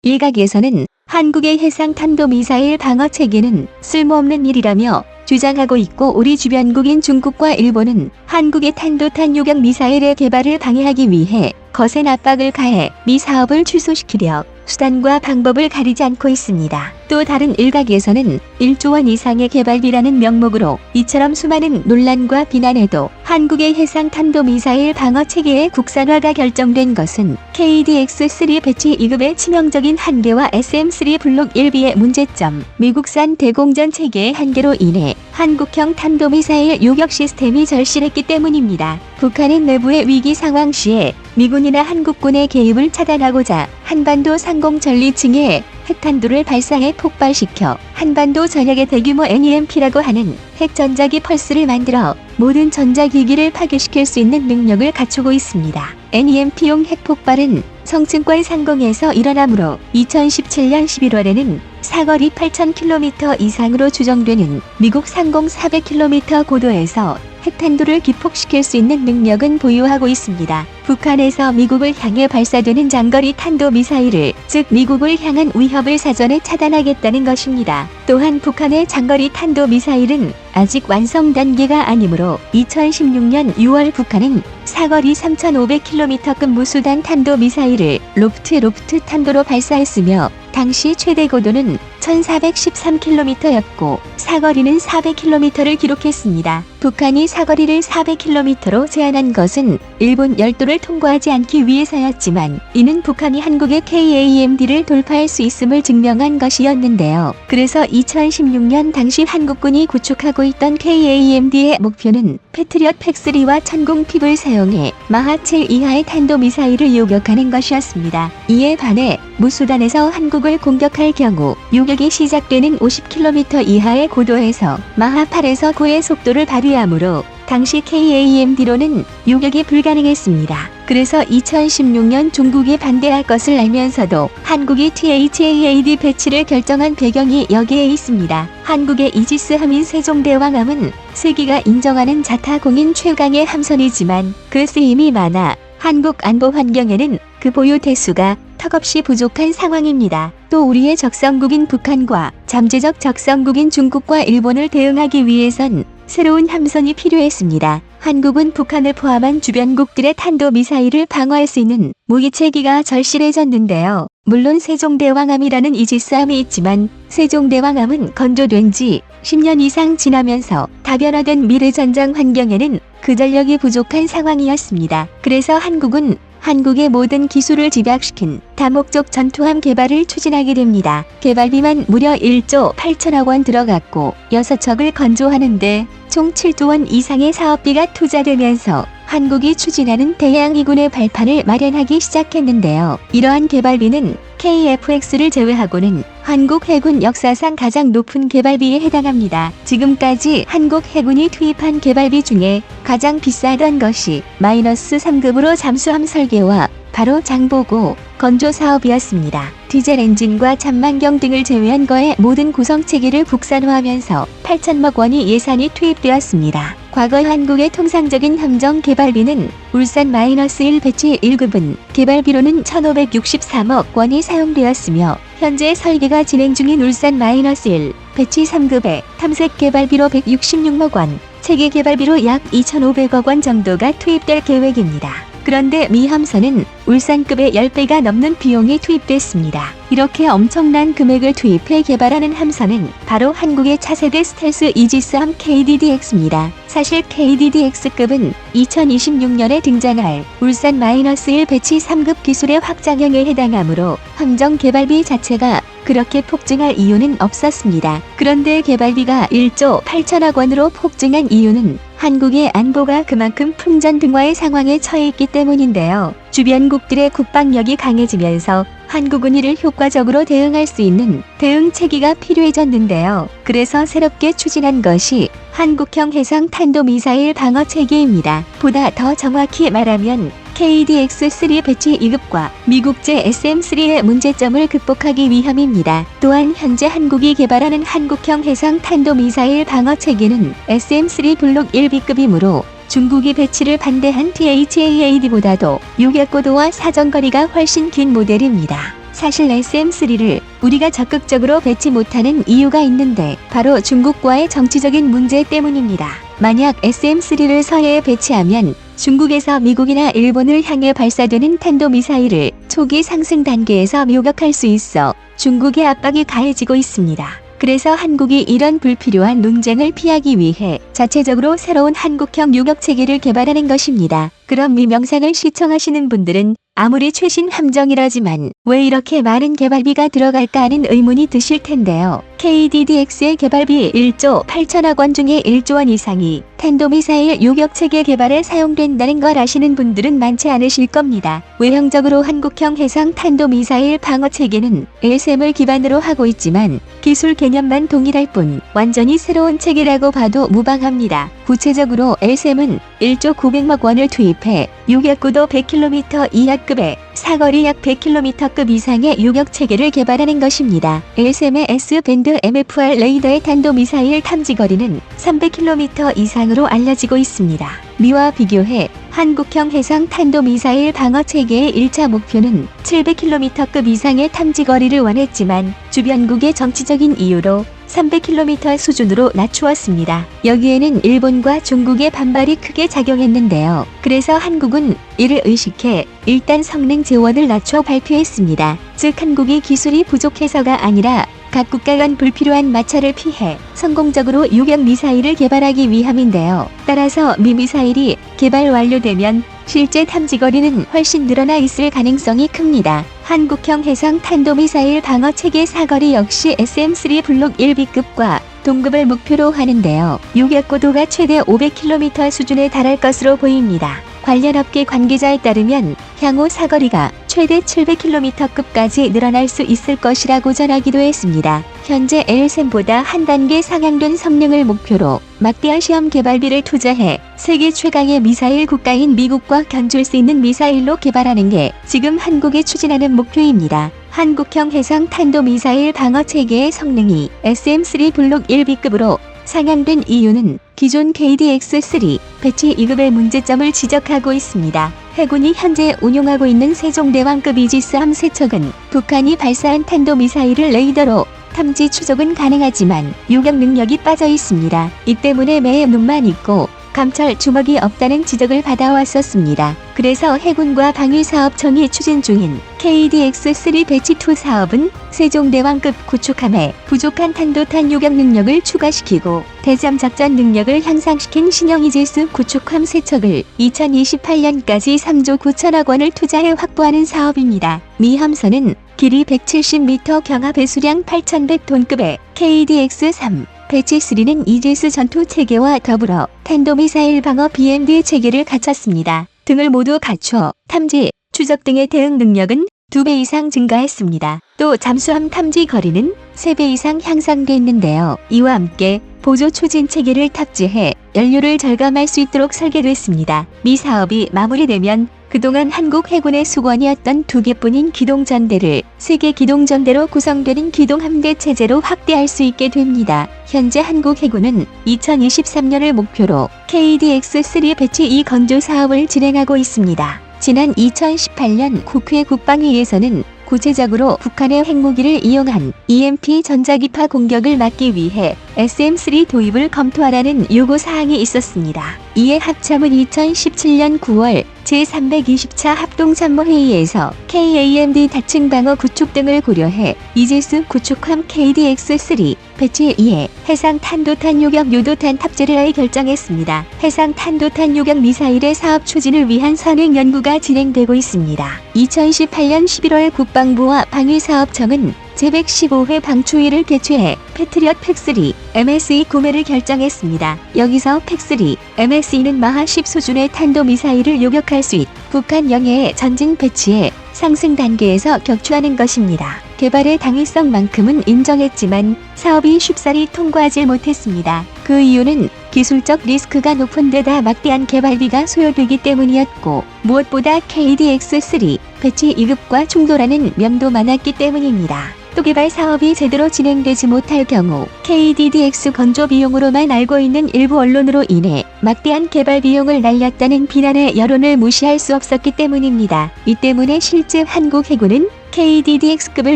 일각에서는 한국의 해상탄도미사일 방어 체계는 쓸모없는 일이라며 주장하고 있고, 우리 주변국인 중국과 일본은 한국의 탄도탄 요격 미사일의 개발을 방해하기 위해 거센 압박을 가해 미 사업을 취소시키려 수단과 방법을 가리지 않고 있습니다. 또 다른 일각에서는 1조 원 이상의 개발비라는 명목으로 이처럼 수많은 논란과 비난에도 한국의 해상탄도미사일 방어체계의 국산화가 결정된 것은 KDX-3 배치 2급의 치명적인 한계와 SM-3 블록 1B의 문제점, 미국산 대공전 체계의 한계로 인해 한국형 탄도미사일 요격 시스템이 절실했기 때문입니다. 북한은 내부의 위기 상황 시에 미군이나 한국군의 개입을 차단하고자 한반도 상공전리층에 핵탄두를 발사해 폭발시켜 한반도 전역에 대규모 NEMP라고 하는 핵전자기 펄스를 만들어 모든 전자기기를 파괴시킬 수 있는 능력을 갖추고 있습니다. NEMP용 핵폭발은 성층권 상공에서 일어나므로 2017년 11월에는 사거리 8,000km 이상으로 추정되는 미국 상공 400km 고도에서 핵탄두를 기폭시킬 수 있는 능력은 보유하고 있습니다. 북한에서 미국을 향해 발사되는 장거리 탄도미사일을, 즉 미국을 향한 위협을 사전에 차단하겠다는 것입니다. 또한 북한의 장거리 탄도미사일은 아직 완성 단계가 아니므로 2016년 6월 북한은 사거리 3,500km급 무수단 탄도미사일을 로프트 탄도로 발사했으며 당시 최대 고도는 1,413km였고 사거리는 400km를 기록했습니다. 북한이 사거리를 400km로 제한한 것은 일본 열도를 통과하지 않기 위해서였지만, 이는 북한이 한국의 KAMD를 돌파할 수 있음을 증명한 것이었는데요. 그래서 2016년 당시 한국군이 구축하고 있던 KAMD의 목표는 패트리엇 팩3와 천공핍을 사용해 마하 7 이하의 탄도미사일을 요격하는 것이었습니다. 이에 반해 무수단에서 한국을 공격할 경우 요격이 시작되는 50km 이하의 고도에서 마하 8에서 9의 속도를 발휘하므로 당시 KAMD로는 요격이 불가능했습니다. 그래서 2016년 중국이 반대할 것을 알면서도 한국이 THAAD 배치를 결정한 배경이 여기에 있습니다. 한국의 이지스 함인 세종대왕함은 세계가 인정하는 자타 공인 최강의 함선이지만 그 쓰임이 많아 한국 안보 환경에는 그 보유 대수가 턱없이 부족한 상황입니다. 또 우리의 적성국인 북한과 잠재적 적성국인 중국과 일본을 대응하기 위해선 새로운 함선이 필요했습니다. 한국은 북한을 포함한 주변국들의 탄도미사일을 방어할 수 있는 무기체계가 절실해졌는데요. 물론 세종대왕함이라는 이지스함이 있지만 세종대왕함은 건조된 지 10년 이상 지나면서 다변화된 미래전장 환경에는 그 전력이 부족한 상황이었습니다. 그래서 한국은 한국의 모든 기술을 집약시킨 다목적 전투함 개발을 추진하게 됩니다. 개발비만 무려 1조 8천억 원 들어갔고 6척을 건조하는데 총 7조 원 이상의 사업비가 투자되면서 한국이 추진하는 대양해군의 발판을 마련하기 시작했는데요. 이러한 개발비는 KF-X를 제외하고는 한국 해군 역사상 가장 높은 개발비에 해당합니다. 지금까지 한국 해군이 투입한 개발비 중에 가장 비싸던 것이 -3급으로 잠수함 설계와 바로 장보고 건조 사업이었습니다. 디젤 엔진과 잔망경 등을 제외한 거의 모든 구성체계를 국산화하면서 8천억 원이 예산이 투입되었습니다. 과거 한국의 통상적인 함정 개발비는 울산 -1 배치 1급은 개발비로는 1,563억 원이 사용되었으며, 현재 설계가 진행 중인 울산 -1 배치 3급의 탐색 개발비로 166억 원, 체계 개발비로 약 2,500억 원 정도가 투입될 계획입니다. 그런데 미 함선은 울산급의 10배가 넘는 비용이 투입됐습니다. 이렇게 엄청난 금액을 투입해 개발하는 함선은 바로 한국의 차세대 스텔스 이지스함 KDDX입니다. 사실 KDDX급은 2026년에 등장할 울산 -1 배치 3급 기술의 확장형에 해당하므로 함정 개발비 자체가 그렇게 폭증할 이유는 없었습니다. 그런데 개발비가 1조 8천억 원으로 폭증한 이유는 한국의 안보가 그만큼 풍전등화의 상황에 처해 있기 때문인데요. 주변국들의 국방력이 강해지면서 한국은 이를 효과적으로 대응할 수 있는 대응 체계가 필요해졌는데요. 그래서 새롭게 추진한 것이 한국형 해상 탄도미사일 방어 체계입니다. 보다 더 정확히 말하면 KDX-3 배치 2급과 미국제 SM-3의 문제점을 극복하기 위함입니다. 또한 현재 한국이 개발하는 한국형 해상 탄도미사일 방어 체계는 SM-3 블록 1B급이므로 중국이 배치를 반대한 THAAD보다도 요격고도와 사정거리가 훨씬 긴 모델입니다. 사실 SM3를 우리가 적극적으로 배치 못하는 이유가 있는데 바로 중국과의 정치적인 문제 때문입니다. 만약 SM3를 서해에 배치하면 중국에서 미국이나 일본을 향해 발사되는 탄도미사일을 초기 상승 단계에서 요격할 수 있어 중국의 압박이 가해지고 있습니다. 그래서 한국이 이런 불필요한 논쟁을 피하기 위해 자체적으로 새로운 한국형 요격체계를 개발하는 것입니다. 그럼 이 영상을 시청하시는 분들은 아무리 최신 함정이라지만 왜 이렇게 많은 개발비가 들어갈까 하는 의문이 드실 텐데요. KDDX의 개발비 1조 8천억 원 중에 1조 원 이상이 탄도미사일 요격체계 개발에 사용된다는 걸 아시는 분들은 많지 않으실 겁니다. 외형적으로 한국형 해상 탄도미사일 방어체계는 LSM을 기반으로 하고 있지만 기술 개념만 동일할 뿐 완전히 새로운 체계라고 봐도 무방합니다. 구체적으로 LSM은 1조 900억 원을 투입해 요격고도 100km 이하급의 사거리 약 100km급 이상의 요격체계를 개발하는 것입니다. LSM의 S밴드 MFR 레이더의 탄도미사일 탐지거리는 300km 이상으로 알려지고 있습니다. 미와 비교해 한국형 해상 탄도미사일 방어체계의 1차 목표는 700km급 이상의 탐지거리를 원했지만 주변국의 정치적인 이유로 300km 수준으로 낮추었습니다. 여기에는 일본과 중국의 반발이 크게 작용했는데요. 그래서 한국은 이를 의식해 일단 성능 제원을 낮춰 발표했습니다. 즉 한국이 기술이 부족해서가 아니라 각 국가 간 불필요한 마찰을 피해 성공적으로 요격 미사일을 개발하기 위함인데요. 따라서 미 미사일이 개발 완료되면 실제 탐지거리는 훨씬 늘어나 있을 가능성이 큽니다. 한국형 해상 탄도미사일 방어체계 사거리 역시 SM3 블록 1B급과 동급을 목표로 하는데요. 요격고도가 최대 500km 수준에 달할 것으로 보입니다. 관련 업계 관계자에 따르면 향후 사거리가 최대 700km급까지 늘어날 수 있을 것이라고 전하기도 했습니다. 현재 LSM보다 한 단계 상향된 성능을 목표로 막대한 시험 개발비를 투자해 세계 최강의 미사일 국가인 미국과 견줄 수 있는 미사일로 개발하는 게 지금 한국이 추진하는 목표입니다. 한국형 해상 탄도미사일 방어체계의 성능이 SM3 블록 1B급으로 상향된 이유는 기존 KDX-3 배치 2급의 문제점을 지적하고 있습니다. 해군이 현재 운용하고 있는 세종대왕급 이지스함 3척은 북한이 발사한 탄도미사일을 레이더로 탐지 추적은 가능하지만 요격 능력이 빠져 있습니다. 이 때문에 매의 눈만 있고 감철 주먹이 없다는 지적을 받아왔었습니다. 그래서 해군과 방위사업청이 추진 중인 KDX-3 배치2 사업은 세종대왕급 구축함에 부족한 탄도탄 요격 능력을 추가시키고 대잠 작전 능력을 향상시킨 신형 이지스 구축함 3척을 2028년까지 3조 9천억 원을 투자해 확보하는 사업입니다. 미 함선은 길이 170m 경하 배수량 8,100톤급의 KDX-3 배치3는 이지스 전투 체계와 더불어 탄도미사일 방어 BMD 체계를 갖췄습니다. 등을 모두 갖춰 탐지, 추적 등의 대응 능력은 2배 이상 증가했습니다. 또 잠수함 탐지 거리는 3배 이상 향상됐는데요. 이와 함께 보조 추진 체계를 탑재해 연료를 절감할 수 있도록 설계됐습니다. 미 사업이 마무리되면 그동안 한국 해군의 수건이었던 2개뿐인 기동전대를 3개 기동전대로 구성되는 기동함대 체제로 확대할 수 있게 됩니다. 현재 한국 해군은 2023년을 목표로 KDX-3 배치 2 건조 사업을 진행하고 있습니다. 지난 2018년 국회 국방위에서는 구체적으로 북한의 핵무기를 이용한 EMP 전자기파 공격을 막기 위해 SM3 도입을 검토하라는 요구사항이 있었습니다. 이에 합참은 2017년 9월 제320차 합동참모회의에서 KAMD 다층 방어 구축 등을 고려해 이지스 구축함 KDX-3 배치 2에 해상 탄도탄 요격 유도탄 탑재를 하여 결정했습니다. 해상 탄도탄 요격 미사일의 사업 추진을 위한 선행 연구가 진행되고 있습니다. 2018년 11월 국방부와 방위사업청은 제115회 방추위를 개최해 패트리엇 팩3 MSE 구매를 결정했습니다. 여기서 팩3 MSE는 마하 10 수준의 탄도미사일을 요격할 수 있 북한 영해의 전진 배치에 상승 단계에서 격추하는 것입니다. 개발의 당위성만큼은 인정했지만 사업이 쉽사리 통과하지 못했습니다. 그 이유는 기술적 리스크가 높은 데다 막대한 개발비가 소요되기 때문이었고 무엇보다 KDX-3 배치 2급과 충돌하는 면도 많았기 때문입니다. 또 개발 사업이 제대로 진행되지 못할 경우 KDDX 건조 비용으로만 알고 있는 일부 언론으로 인해 막대한 개발 비용을 날렸다는 비난의 여론을 무시할 수 없었기 때문입니다. 이 때문에 실제 한국 해군은 KDDX급을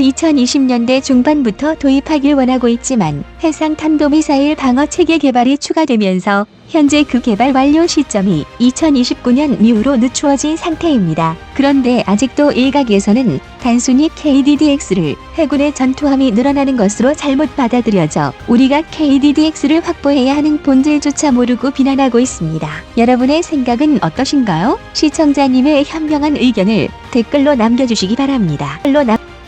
2020년대 중반부터 도입하길 원하고 있지만 해상 탄도미사일 방어 체계 개발이 추가되면서 현재 그 개발 완료 시점이 2029년 이후로 늦추어진 상태입니다. 그런데 아직도 일각에서는 단순히 KDDX를 해군의 전투함이 늘어나는 것으로 잘못 받아들여져 우리가 KDDX를 확보해야 하는 본질조차 모르고 비난하고 있습니다. 여러분의 생각은 어떠신가요? 시청자님의 현명한 의견을 댓글로 남겨주시기 바랍니다.